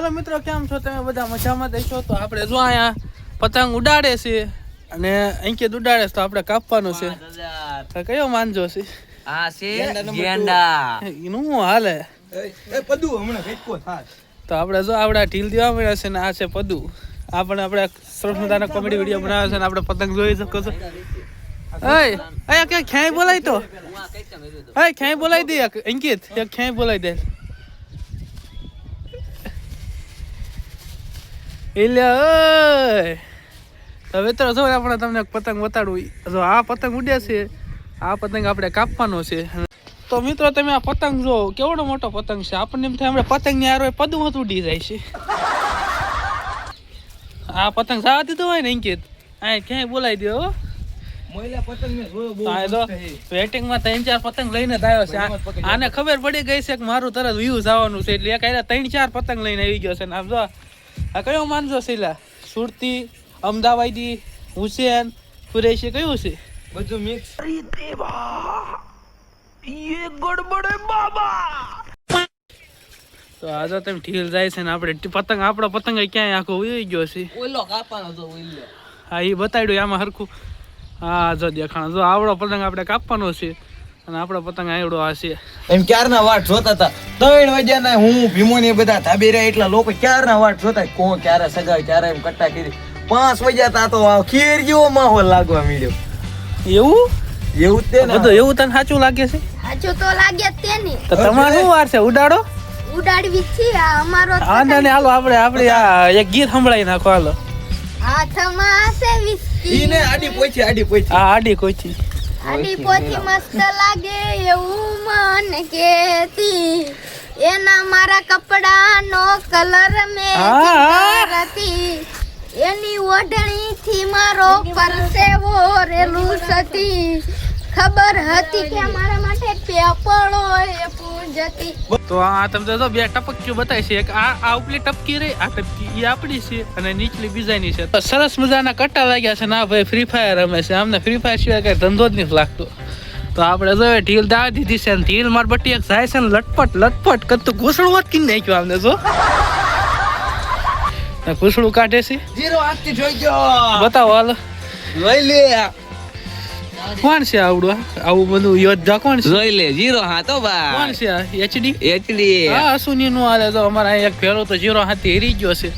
Hello મિત્રો, કેમ છો તમે? બધા મજામાં દેશો? તો આપણે જો અહીંયા પતંગ ઉડાડે છે અને અંકિત ઉડાડે છે તો આપણે કાપવાનું છે. તો કયો માનજો છે? આ છે ગેંડા. એનું શું હાલે? પદુ હમણાં ફેંકો થાત. તો આપણે જો આવડા ઢીલ દેવા મળ્યા છે ને આ છે પદુ. આ પણ આપણે સરસ મજાનો કોમેડી વિડીયો બનાવ્યો છે ને આપણે પતંગ જોઈ શકો છો. અય કે ક્યાંય બોલાય તો ક્યાંય બોલાય દે અંકિત, એક ક્યાંય બોલાય દે. એટલે હવે તો જો આપણે તમને પતંગ બતાડું. જો આ પતંગ ઉડે છે, આ પતંગ આપણે કાપવાનો છે. તો મિત્રો તમે આ પતંગ જો કેવડો મોટો પતંગ છે. આપણને એમ થાય આપણે પતંગ ની હારે પદું હોત ઉડી જાય છે. આ પતંગ જવા દીધો હોય ને અંકિત, આ ક્યાંય બોલાવી દે. હો મોયલા પતંગ ને જોયો બહુ વેટિંગ માં 3-4 પતંગ લઈને જ આવ્યો છે. આને ખબર પડી ગઈ છે કે મારું તરત વ્યૂઝ આવવાનું છે એટલે એક આયા 3-4 પતંગ લઈને આવી ગયો છે. ને આમ જો આ કયો માનજો શીલા? સુરતી, અમદાવાદી, હુસેન, કુરેશી કયું છે? બધું મિક્સ. અરે દેવા, ये गड़बड़ है बाबा. તો આજે તમે ઢીલ જાય છે ને આપણે પતંગ, આપણો પતંગ ક્યાંય આખો ઉઈ ગયો છે. ઓલો કાપવાનો તો ઓલો. હા એ બતાડ્યું આમાં હરખું. હા જો દેખાણ, જો આવડો પતંગ આપણે કાપવાનો છે અને આપણો પતંગ આવડો આ છે. એમ ક્યારના વાટ જોતા હતા 3 વાગ્યાના. હું ભીમો ને બધા ધાબી રહ્યા એટલા લોકો ક્યારના વાટ જોતા. કોણ ક્યારે સગાઈ, ક્યારે એમ કટ્ટા કરી. 5 વાગ્યા તા તો ખીર જેવો માહોલ લાગવા મળ્યો. એવું તે ને બધું એવું તને સાચું લાગે છે? સાચું તો લાગે જ તેની. તો તમારે શું વાર છે? ઉડાડો, ઉડાડવી છે આ અમારો. હા ને હાલો આપણે આ એક ગીત સંભળાવી નાખો. હાલો. હાથમાં છે વિસ્કી. ઈને આડી પોચી. હા આડી કોઈથી આડી પોથી મસ્ત લાગે એવું મને કેતી. એના મારા કપડાનો કલર મે કરતી. એની ઓઢણી થી મારો પરસેવો રેલું સતી. ખબર હતી કે મારા માટે પેપળો એ પૂજતી. તો આ તમને તો બે ટપકીઓ બતાવી છે. એક આ ઉપલી ટપકી રહી, આ ટપકી એ આપણી છે અને નીચલી બીજાની છે. તો સરસ મજાના કટ્ટા લાગ્યા છે. ના ભાઈ ફ્રી ફાયર રમે છે. આમને ફ્રી ફાયર સિવાય કઈ ધંધો જ નથી લાગતો. તો આપણે જો ઢીલ દાવી દીધી છે ને ઢીલ માર બટી એક જાય છે ને લટપટ કરતું ઘૂસણું વાત કીને નાખ્યું આમને. જો ઘૂસણું કાઢે છે. 0 8 જોઈ ગયો. બતાવો હાલો. લઈ લે. કોણ છે આવડું? આવું બધું યોદ્ધા કોણ છે? જોઈ લે 0 હા તો બા. કોણ છે આ? HD. હા સુની નું હાલે. તો અમારા એક ફેરો તો 0 હાથી હેરી ગયો છે.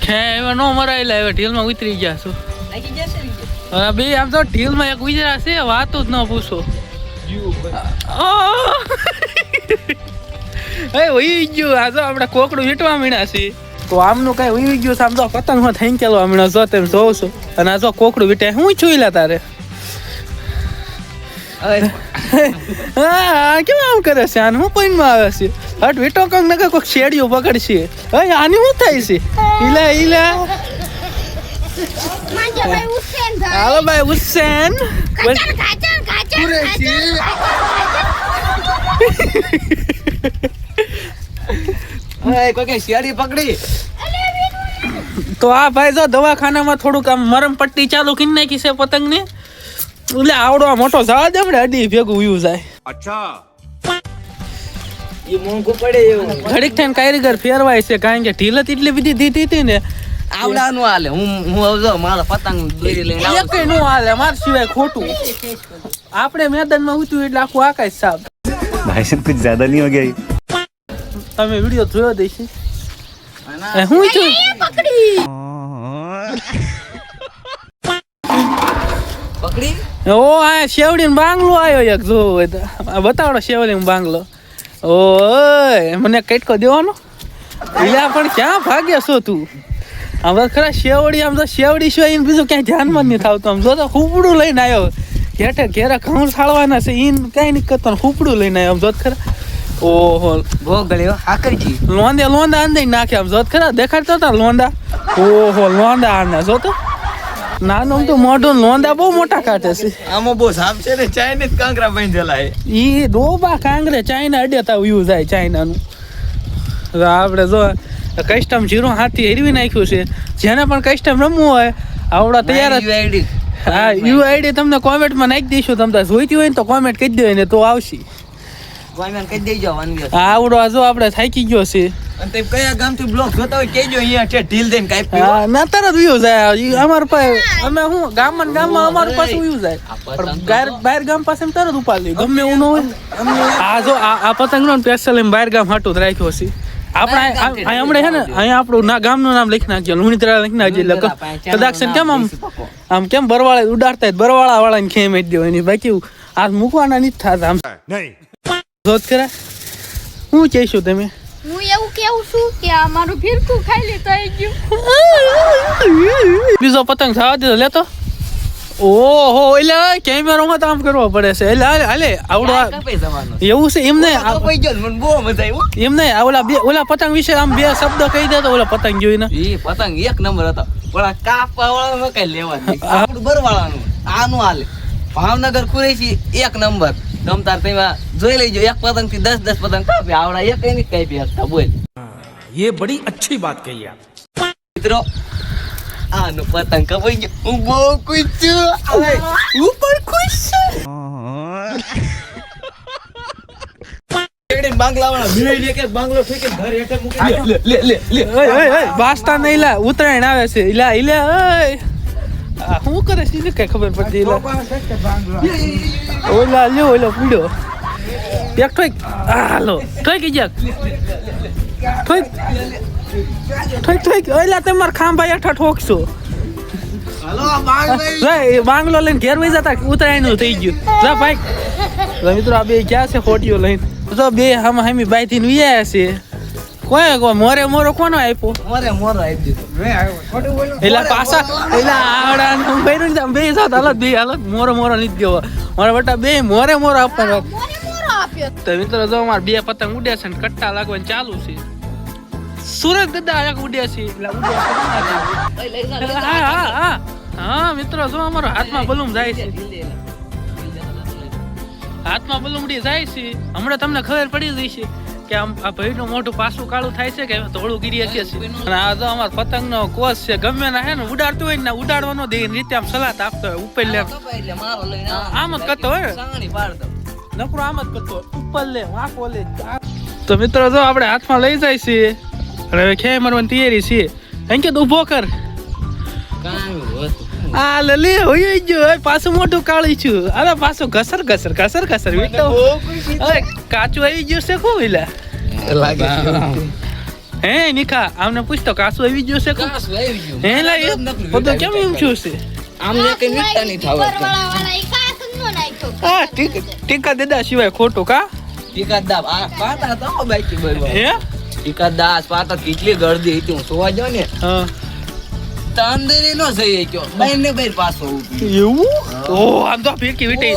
હવે નો મરાયેલા, હવે ઢીલ માં ઉતરી ગયા છો. હવે બે આમ તો ઢીલ માં એક ઉતર્યા છે, વાતો જ ન પૂછો. ઉઈ ગયું. આ તો આપણે કોકડું વીટવા મીણ્યા છે. તો આમનું કઈ ઉઈ ગયું. આમ તો પતંગ માં થઈ ગયેલો હમણાં જો તેમ જોઉં છું. અને આ તો કોકડું વીટે હું છુઈ લે તારે. હા કેમ આમ કરે છે? આને હું પોઈન્ટ માં આવે છે? હટ વીટો કંક નકર કોક શેડીઓ પકડશે. આની શું થાય છે? ઈલા ભાઈ હુસેન ભાઈ. હાલો ભાઈ હુસેન. કોઈ કઈ શિયાળી પકડી. તો આ ભાઈ જો દવાખાનામાં થોડુંક આમ મરમ પટ્ટી ચાલુ કરી નાખી છે પતંગ ની. એટલે આવડો મોટો જવા દે આપણે અડી ભેગું ઉયું જાય. એ મોંઘું પડે એવું. ઘડીક થઈને કારીગર ફેરવાય છે કારણ કે ઢીલ જ એટલી બધી દીધી હતી ને. આવડાનું હાલે. હું આવજો મારો પતંગ દોરી લઈને એક કઈ નો હાલે માર સિવાય ખોટું. આપણે મેદાનમાં ઉતર્યું એટલે આખું આકાશ સાફ. भाई साहब कुछ ज्यादा नहीं हो गया ये? તમે વિડિયો જોયો દેશી? હું છું પકડી. ઓ આ શેવડી બાંગલો આવ્યો એક. જો બતાવડો શેવડી બાંગલો. ઓય મને કટકો દેવાનો. એટલે પણ ક્યાં ભાગ્યા છો તું? આમ ખરા શેવડી, આમ તો શેવડી સિવાય બીજું ક્યાંય ધ્યાનમાં જ નથી આવતું. આમ જો તો ખૂપડું લઈને આવ્યો. ઘેરે ઘઉં સાળવાના છે ઈન કઈ નહીં કરતો. ખૂપડું લઈને આવ્યો. આમ જોત ખરા. ઓહો ભોગળ્યો આકરજી. લોંદા અંદર નાખે. આમ જોત ખરા. દેખાડતો હતા લોંદા. ઓહો લોંદા આના જો તો નાનું તો મોઢું. લોંદા બહુ મોટા કાઢે છે. આમાં બહુ સામ છે ને. ચાઇનીઝ કાંકરા બાંધેલા છે. ઈ ડોબા કાંગરે ચાઇના અડ્યા યુ જાય ચાઇનાનું. આપણે જો કસ્ટમ 0 હાથી હેરવી નાખ્યું છે. જેને પણ કસ્ટમ રમવું હોય આવડા તૈયાર જ. હા યુઆઈડી તમને કોમેન્ટમાં નાખી દઈશું. તમને જોઈતી હોય ને તો કોમેન્ટ કરી દો ને તો આવશે. કોમેન્ટ કરી દેજો. આવડો જો આપણે થાકી ગયો છે. અને તે કયા ગામથી બ્લોગ જોતા હોય કેજો અહીંયા છે ઢીલ દઈને કાપી હા ના તરત વ્યૂ જાય ઈ અમાર પાસે અમે હું ગામમાં અમાર પાસે વ્યૂ જાય પણ બહાર ગામ પાસે એમ તરત ઉપાડી લે ગમે એવું ન હોય આ જો આ પતંગનો સ્પેશિયલ એમ બહાર ગામ હાટું જ રાખ્યો છે આપણે અહીં હમણાં છે ને અહીંયા આપણું ગામનું નામ લખી નાખજો લુણીતરા લખી નાખજો એટલે કદાચ છે ને કેમ આમ કેમ બરવાળે ઉડાડતા બરવાળા વાળાને ખેમ જ દેવાય એની બાકી આ મૂકવાના નથી થતા આમ જોત કરે હું કહીશું તમે હું એવું કેવું છું કે આ મારું ફીરકું ખાઈ લે તો આવી ગયું બીજો પતંગ થવા દે લેતો ઓહો એટલે કેમેરામાં તો આમ કરવો પડે છે એટલે હાલે આવડો કપાઈ જવાનો એવું છે એમ નહીં કપાઈ ગયો ને મને બહુ મજા આવી એમ નહીં ઓલા પતંગ વિશે આમ બે શબ્દ કહી દે તો ઓલા પતંગ જોઈને એ પતંગ એક નંબર હતો પણ આ કાપવા વાળા કઈ લેવા જ નહીં આપણું બરવાળાનું આનું હાલે ભાવનગર કુરેશી એક નંબર તમતાર તેમાં જોઈ લેજો એક પતંગ થી 10 પતંગ કાપી આવડા એક એની કાપી હતા બોલ ये बड़ी अच्छी बात कही आप મિત્રો આનું પતંગ કપાઈ ગયો હું બહુ ખુશ છું હું પણ ખુશ છું બાંગલાવાળા મિલાઈ લે કે બાંગલો ફેંકે ઘર હેઠે મૂકી લે ઓય વાસ્તા નહીં લા ઉતરાયણ આવે છે ઇલા ઓય આ શું કરે છે ને કઈ ખબર પડતી ઇલા ઓલા લ્યો ઓલો પીડ્યો એક ઠોક હાલો ઠોક ઈજક ઠોક ઓલા તમાર ખાંભા હેઠા ઠોકશો હાલો બાંગલાઈ બાંગલો લઈને ઘેર વઈ જતા ઉતરાયણનું થઈ ગયું જા ભાઈ મિત્રો આ બે ક્યાં છે ખોટીઓ લઈને તો બે હમી બાઈથી વિયા છે કોઈ મોરો કોનો આપ્યો મોરે આવી દીધો એલા પાછા એલા આવડા હું બૈરું બે સાથ હાલત મોરો નથી ગયો મારા બટા બે મોરો આપવાનો મોરે મોરો આપ્યો તો મિત્રો જો અમાર બે પતંગ ઉડે છે ને કટ્ટા લાગવાનું ચાલુ છે સુરત ગદા એક ઉડે છે એટલે હા મિત્રો જો અમારો હાથમાં બલૂમ જાય છે હાથમાં બલૂમડી જાય છે હમણાં તમને ખબર પડી ગઈ છે કે આમ આ ભઈનું મોઢું પાછું કાળું થાય છે કે થોડું ગીરી છે અને આ તો અમાર પતંગનો કોસ છે ગમે ના હે ને ઉડાડતું હોય ને ઉડાડવાનો દે રીતે આમ સલાત આપતો હોય ઉપર લે એટલે મારો લઈને આમ જ કરતો હોય સાંગણી પાડ દો નકરો આમ જ કરતો હોય ઉપર લે વાંકો લે તો મિત્રો જો આપણે હાથમાં લઈ જાય છે અને હવે ખેય મારવાની તૈયારી છે અંકે તો ઊભો કર કાંઈ હોતું આ લે હોય ગયો પાછું મોટું કાળી છું અરે પાછું ઘસર વીટો અરે કાચું આવી ગયું છે કો એલા હે નિખા આમને પૂછતો કાચું આવી ગયું છે કો કાસ આવી ગયું હે લા એ બધું કેમ એમ છું છે આમ ને કઈ મીઠા નહીં થાવ વાળા ઈ કાસ નો નાખ્યો હા ટીકા દેદા સિવાય ખોટું કા ટીકા દાબ આ પાતા તો બાકી બરવા હે ટીકા દાસ પાતા કેટલી ગળદી હતી હું સોવા જાવ ને હા તો અંદર નો જઈ ગયો બહાર ને બહાર પાછો ઉભી એવું ઓ આમ તો ફેરકી વીટે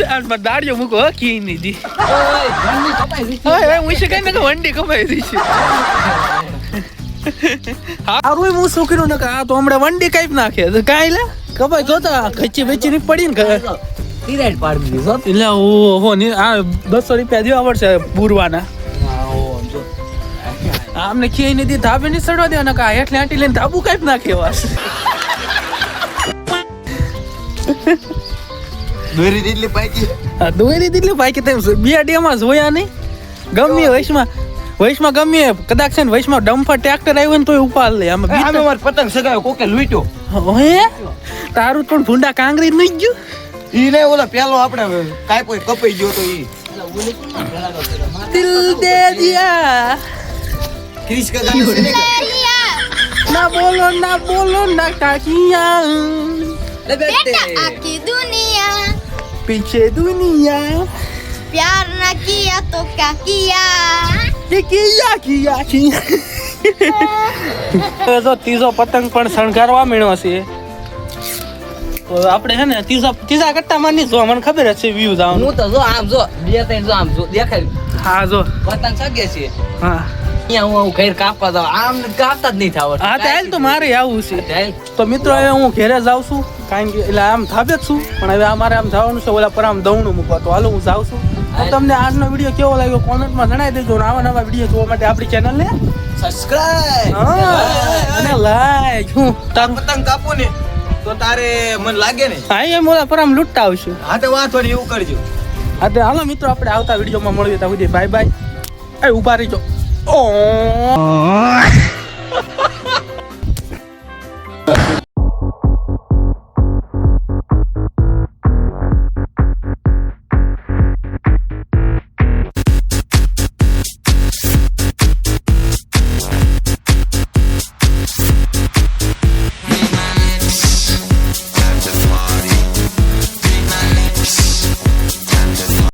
આમ દાડિયો મૂકો કી ની દી ઓય ઘરની કપાઈ દીધી ઓય હું છે કઈ ને વંડી કમાઈ દી છે હારું હું શું કર્યું ને આ તો હમણાં વંડી કાઈ નાખે તો કાઈ લે કપાઈ જોતા ખચ્ચી વેચી ની પડી ને તિરાડ પાડી દીધો એટલે ઓહો ની આ 200 રૂપિયા દેવા પડશે બુરવાના આમને ખીઈ નથી ધાબે ની સડવા દે ને કા હેઠલે આંટી લઈને ધાબુ કાઈ નાખે વાસ દોરી દીધલી પાકી આ દોરી દીધલી ભાઈ કે તેમ બે ડેમાં જોયા નહીં ગમે વૈશમાં ગમે કદાચ છે ને વૈશમાં ડમ્ફર ટ્રેક્ટર આવ્યું ને તોય ઉપાડ લે આમાં આમે માર પતંગ સગાવ્યો કોકે લૂટ્યો હે તારું પણ ભૂંડા કાંગરી નહીં ગયું ઈ ને ઓલા પેલો આપણે કાઈ કોઈ કપાઈ ગયો તો ઈ દિલ દે દિયા ક્રિશ કા ગાના છે ને ના બોલો ના કાકિયા बेटा आकी दुनिया पीछे दुनिया प्यार न किया तो क्या किया ये किया તો ત્રીજો પતંગ પણ શણગારવા મીણો છે તો આપણે છે ને ત્રીજા કટ્ટામાં નહીં જો મને ખબર જ છે વ્યૂ આવવાનું હું તો જો આમ જો બે ત્રણ જો આમ જો દેખાય હા જો પતંગ સગે છે હા અહીંયા હું ઘેર કાપવા જાવ આમ કાપતા જ નહીં થાવ હા તો હાલ તો મારે આવું છે હાલ તો મિત્રો હવે હું ઘેરે જાઉં છું કારણ કે એટલે આમ થાબે જ છું પણ હવે અમારે આમ જવાનું છે ઓલા પર આમ દવણું મૂકવા તો હાલો હું જાઉં છું તો તમને આજનો વિડીયો કેવો લાગ્યો કોમેન્ટમાં જણાવી દેજો અને આવા નવા વિડીયો જોવા માટે આપણી ચેનલને સબસ્ક્રાઇબ અને લાઈક હું તારું પતંગ કાપો ને તો તારે મન લાગે ને હા એમ ઓલા પર આમ લૂંટતા આવશું હા તો વાંધો નહીં એવું કરજો હા તો હાલો મિત્રો આપણે આવતા વિડીયોમાં મળીએ ત્યાં સુધી બાય બાય એ ઉભા રહીજો ઓ